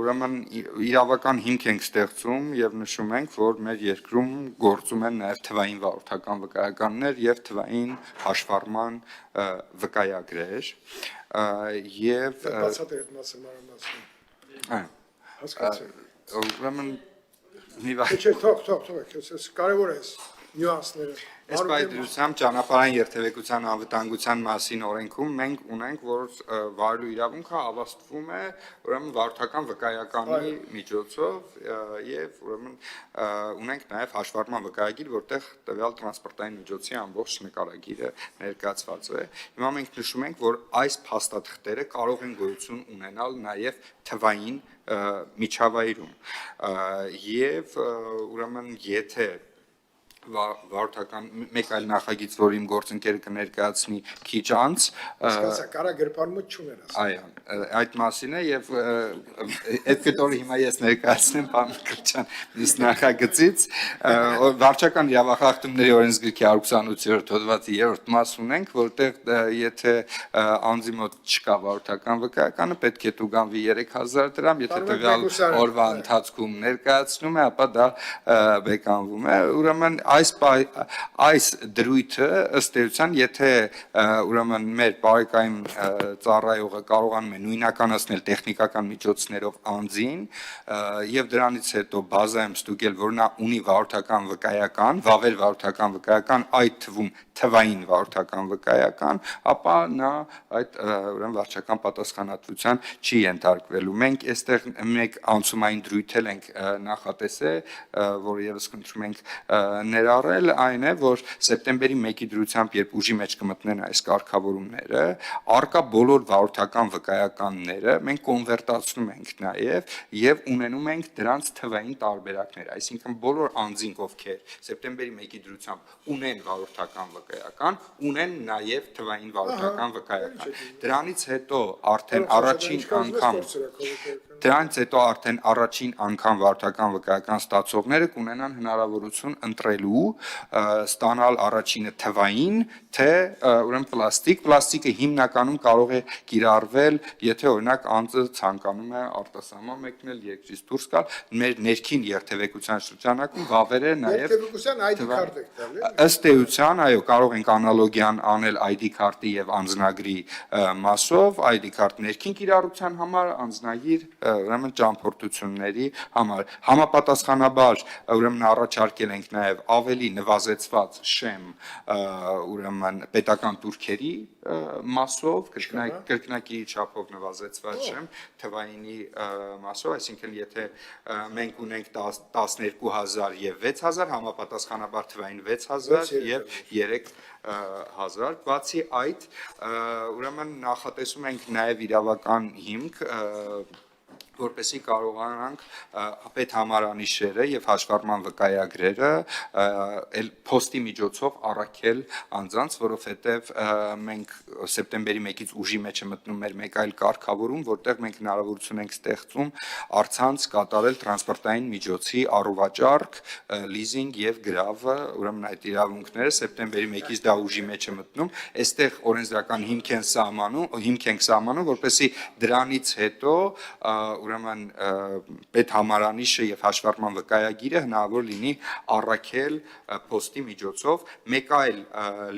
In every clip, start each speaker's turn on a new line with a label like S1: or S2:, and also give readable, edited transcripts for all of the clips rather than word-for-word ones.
S1: ուրեմն իրավական հիմք ենք ստեղծում եւ նշում ենք, որ մեր երկրում գործում են նաեւ թվային վարորդական վկայականներ եւ թվային հաշվառման վկայագրեր եւ
S2: բացատրեք մասը մանրամասն։ Հասկացա։
S1: ուրեմն
S2: Չէ, թող, ես կարևոր է նյուանսները։
S1: Այս պայծրությամբ ճանապարհային երթևեկության անվտանգության մասին օրենքում մենք ունենք, որ վարելու իրավունքը ավաստվում է ուրեմն վարորդական վկայականի միջոցով եւ ուրեմն ունենք նաեւ հաշվառման վկայագիր, որտեղ տվյալ տրանսպորտային միջոցի ամբողջ նկարագիրը ներկայացված է։ Հիմա մենք նշում ենք, որ այս փաստաթղթերը կարող են գոյություն ունենալ նաեւ թվային միջավայրում եւ ուրեմն եթե վարորդական մեկ այլ նախագիծ, որ իմ գործընկերը կներկայացնի քիչ անց,
S2: հասկացա, կարա գրպանումը չունենաս։
S1: Այո, այդ մասին է եւ այդ կտորը հիմա ես ներկայացնեմ պարոն Մկրտչյան մյուս նախագծից, վարչական իրավախախտումների օրենսգրքի 128-րդ հոդվածի 3-րդ մաս ունենք, որտեղ եթե անձի մոտ չկա վարորդական վկայականը, պետք է տուգանվի 3000 դրամ, եթե տվյալ օրվա ընթացքում ներկայացնում է, ապա դա բեկանվում է, ուրեմն այս դրույթը ըստ էության, եթե ուրեմն մեր բարեկային ծառայողը կարողանում է նույնականացնել տեխնիկական միջոցներով անձին եւ դրանից հետո բազայում ստուգել, որ նա ունի վարորդական վկայական, վավեր վարորդական վկայական, այդ թվում թվային վարորդական վկայական, ապա նա այդ ուրեմն վարչական պատասխանատվության չի ենթարկվելու։ Մենք այստեղ մեկ անցումային դրույթ ենք նախատեսել, որը եւս խնդրում ենք ներառել, այն է, որ սեպտեմբերի 1-ի դրությամբ, երբ ուժի մեջ կմտնեն այս կարգավորումները, արկա բոլոր վարորդական վկայականները մենք կոնվերտացնում ենք նաև եւ ունենում ենք դրանց թվային տարբերակներ, այսինքն բոլոր անձինք, ովքեր սեպտեմբերի 1-ի դրությամբ ունեն վարորդական վկայական, ունեն նաև թվային վարորդական վկայական։ Դրանից հետո արդեն առաջին անգամ վարորդական վկայական ստացողները կունենան հնարավորություն ընտրելու ստանալ առաջինը թվային, թե ուրեմն պլաստիկը հիմնականում կարող է կիրառվել, եթե օրինակ անձը ցանկանում է արտասահման մեկնել, երկրից դուրս գալ, մեր ներքին երթևեկության շրջանակում վավերը նաև
S2: երթևեկության ID քարտ եք տալի։
S1: Ըստ էության, այո, կարող ենք անալոգիան անել ID քարտի եւ անձնագրի մասով, ID քարտ ներքին կիրառության համար, անձնագիր ուրեմն ճամփորդությունների համար։ Համապատասխանաբար ուրեմն առաջարկել ենք նաև ավելի նվազեցված շեմ ուրեմն պետական турքերի մասով, կրկնակի չափով նվազեցված շեմ թվայինի մասով, այսինքն եթե մենք ունենք 12000 եւ 6000, համապատասխանաբար թվային 6000 եւ 3000, բացի այդ ուրեմն նախատեսում ենք նաև իրավական հիմք, որպեսզի կարողանանք պետհամարանիշերը եւ հաշվառման վկայագրերը փոստի միջոցով առաքել անձանց, որովհետեւ մենք սեպտեմբերի 1-ից ուժի մեջ է մտնում մեր մեկ այլ կարգավորում, որտեղ մենք հնարավորություն ենք ստեղծում առցանց կատարել տրանսպորտային միջոցի առուվաճառք, լիզինգ եւ գրավը, ուրեմն այդ իրավունքները սեպտեմբերի 1-ից դա ուժի մեջ է մտնում, այստեղ օրենսդրական հիմք ենք սահմանում, որպեսզի դրանից հետո ուրեմն պետհամարանիշը եւ հաշվառման վկայագիրը հնարավոր լինի առաքել փոստի միջոցով։ Մեկ այլ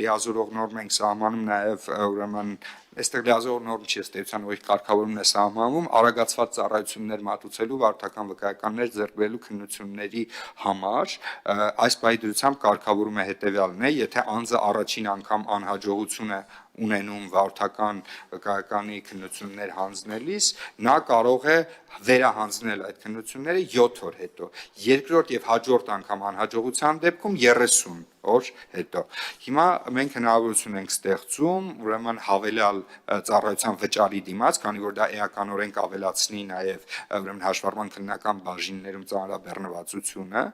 S1: լիազորող նորմ ենք սահմանում նաեւ ուրեմն այստեղ լիազորող նորմ չի ըստ էության, որ կարգավորումն է սահմանվում, արագացված ծառայություններ մատուցելու վարորդական վկայականներ ձեռք բերելու քննությունների համար, այս պայծրությամբ կարգավորումը հետեւյալն է, եթե անձը առաջին անգամ անհաջողություն է ունենում վարորդական վկայականի քննություններ հանձնելիս, նա կարող է վերահանձնել այդ քննությունները 7 օր հետո, երկրորդ եւ հաջորդ անգամ անհաջողության դեպքում 30 օր հետո։ Հիմա մենք հնարավորություն ենք ստեղծում, ուրեմն հավելյալ ծառայության վճարի դիմաց, քանի որ դա էականորեն կավելացնի նաեւ ուրեմն հաշվառման քննական բաժիններում ծանրաբեռնվածությունը,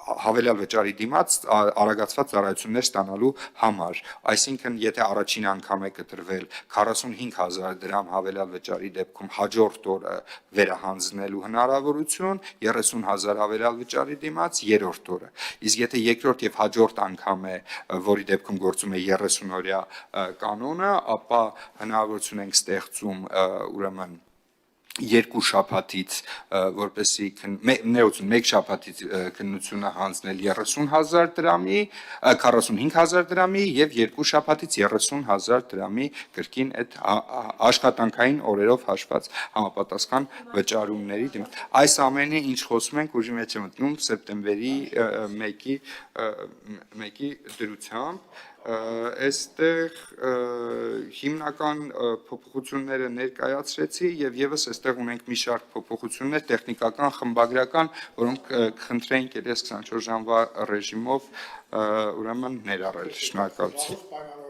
S1: հավելյալ վճարի դիմաց արագացված ծառայություններ ստանալու համար, այսինքն եթե առաջին անգամ է կտրվել 45000 դրամ հավելյալ վճարի դեպքում հաջորդ օրը վերահանձնելու հնարավորություն, 30000 հավելյալ վճարի դիմաց երրորդ օրը, իսկ եթե երկրորդ եւ հաջորդ անգամ է, որի դեպքում գործում է 30-օրյա կանոնը, ապա հնարավորություն ենք ստեղծում ուրեմն երկու շաբաթից որպեսի ներողություն մեկ շաբաթից քննությունը հանձնել 30,000 դրամի 45,000 դրամի եւ երկու շաբաթից 30,000 դրամի կրկին այդ աշխատանքային օրերով հաշված համապատասխան վճարումների դիմաց այս ամենը ինչ խոսում ենք ուժի մեջ է մտնում սեպտեմբերի 1-ի դրությամբ այստեղ հիմնական փոփոխությունները ներկայացրեցի եւ եւս այստեղ ունենք մի շարք փոփոխություններ տեխնիկական, խմբագրական, որոնք խնդրեինք 24 ժամվա ռեժիմով ուրեմն ներառել։ Շնորհակալություն։